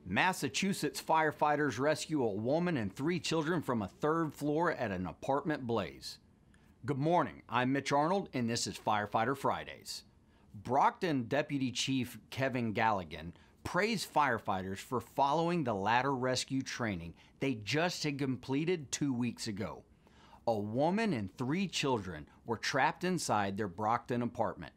Massachusetts firefighters rescue a woman and 3 children from a 3rd floor at an apartment blaze. Good morning, I'm Mitch Arnold, and this is Firefighter Fridays. Brockton Deputy Chief Kevin Galligan praised firefighters for following the ladder rescue training they just had completed 2 weeks ago. A woman and 3 children were trapped inside their Brockton apartment,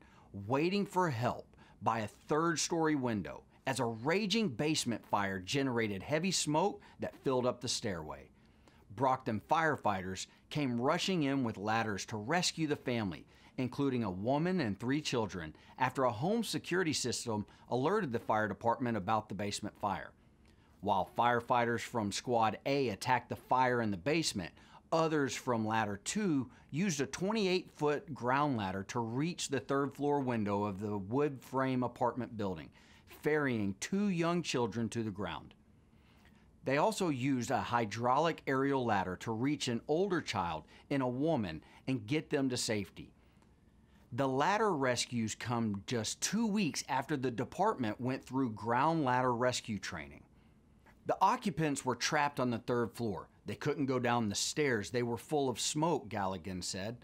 waiting for help by a 3rd-story window as a raging basement fire generated heavy smoke that filled up the stairway. Brockton firefighters came rushing in with ladders to rescue the family, including a woman and 3 children, after a home security system alerted the fire department about the basement fire. While firefighters from Squad A attacked the fire in the basement, others from Ladder 2 used a 28-foot ground ladder to reach the 3rd floor window of the wood frame apartment building, ferrying 2 young children to the ground. They also used a hydraulic aerial ladder to reach an older child and a woman and get them to safety. The ladder rescues come just 2 weeks after the department went through ground ladder rescue training. The occupants were trapped on the 3rd floor. They couldn't go down the stairs. They were full of smoke, Galligan said.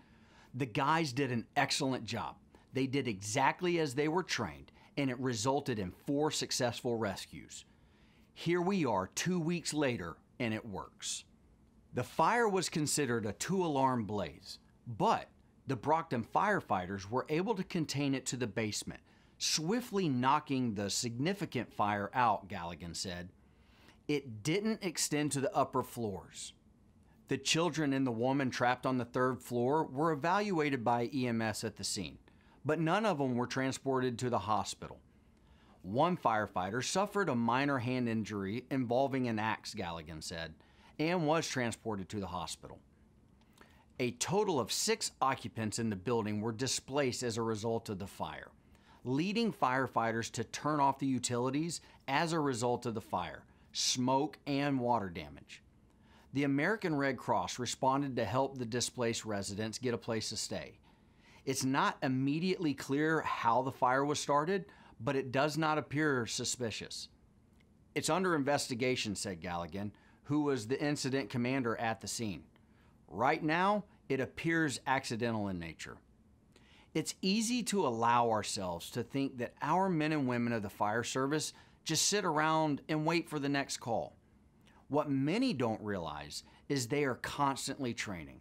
The guys did an excellent job. They did exactly as they were trained, and it resulted in 4 successful rescues. Here we are 2 weeks later, and it works. The fire was considered a 2-alarm blaze, but the Brockton firefighters were able to contain it to the basement, swiftly knocking the significant fire out, Galligan said. It didn't extend to the upper floors. The children and the woman trapped on the 3rd floor were evaluated by EMS at the scene, but none of them were transported to the hospital. One firefighter suffered a minor hand injury involving an axe, Galligan said, and was transported to the hospital. A total of 6 occupants in the building were displaced as a result of the fire, leading firefighters to turn off the utilities as a result of the fire, smoke, and water damage. The American Red Cross responded to help the displaced residents get a place to stay. It's not immediately clear how the fire was started, but it does not appear suspicious. It's under investigation, said Galligan, who was the incident commander at the scene. Right now, it appears accidental in nature. It's easy to allow ourselves to think that our men and women of the fire service just sit around and wait for the next call. What many don't realize is they are constantly training.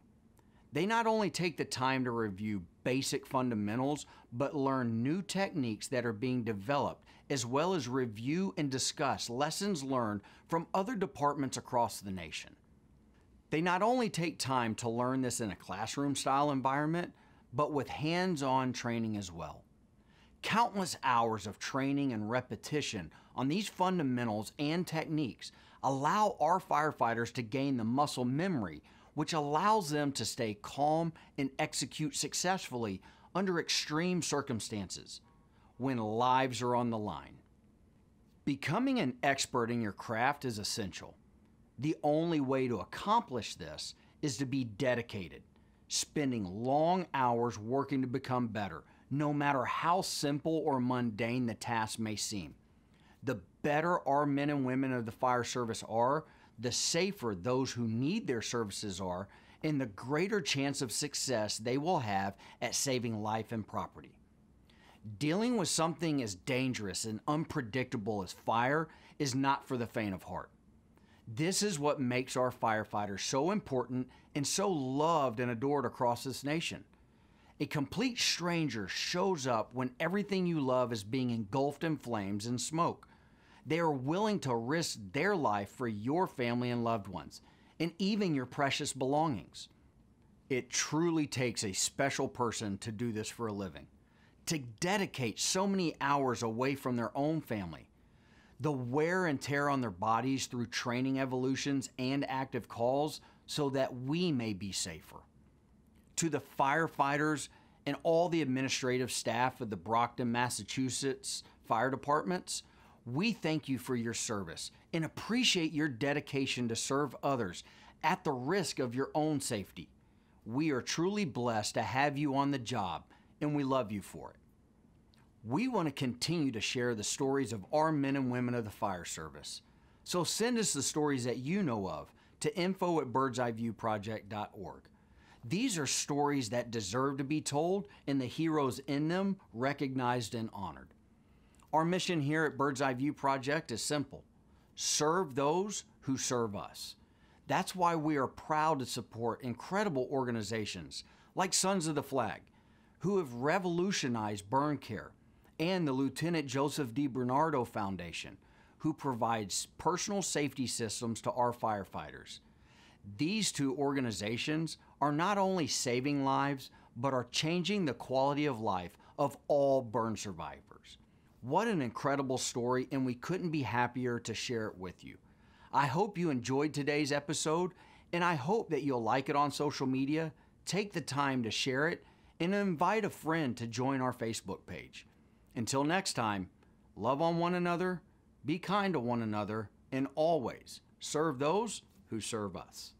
They not only take the time to review basic fundamentals, but learn new techniques that are being developed, as well as review and discuss lessons learned from other departments across the nation. They not only take time to learn this in a classroom-style environment, but with hands-on training as well. Countless hours of training and repetition on these fundamentals and techniques allow our firefighters to gain the muscle memory, which allows them to stay calm and execute successfully under extreme circumstances when lives are on the line. Becoming an expert in your craft is essential. The only way to accomplish this is to be dedicated, spending long hours working to become better, no matter how simple or mundane the task may seem. The better our men and women of the fire service are, the safer those who need their services are, and the greater chance of success they will have at saving life and property. Dealing with something as dangerous and unpredictable as fire is not for the faint of heart. This is what makes our firefighters so important and so loved and adored across this nation. A complete stranger shows up when everything you love is being engulfed in flames and smoke. They are willing to risk their life for your family and loved ones, and even your precious belongings. It truly takes a special person to do this for a living, to dedicate so many hours away from their own family. The wear and tear on their bodies through training evolutions and active calls so that we may be safer. To the firefighters and all the administrative staff of the Brockton, Massachusetts fire departments, we thank you for your service and appreciate your dedication to serve others at the risk of your own safety. We are truly blessed to have you on the job, and we love you for it. We want to continue to share the stories of our men and women of the fire service. So send us the stories that you know of to info@birdseyeviewproject.org. These are stories that deserve to be told and the heroes in them recognized and honored. Our mission here at Bird's Eye View Project is simple: serve those who serve us. That's why we are proud to support incredible organizations like Sons of the Flag, who have revolutionized burn care, and the Lieutenant Joseph DiBernardo Foundation, who provides personal safety systems to our firefighters. These two organizations are not only saving lives, but are changing the quality of life of all burn survivors. What an incredible story, and we couldn't be happier to share it with you. I hope you enjoyed today's episode, and I hope that you'll like it on social media, take the time to share it, and invite a friend to join our Facebook page. Until next time, love on one another, be kind to one another, and always serve those who serve us.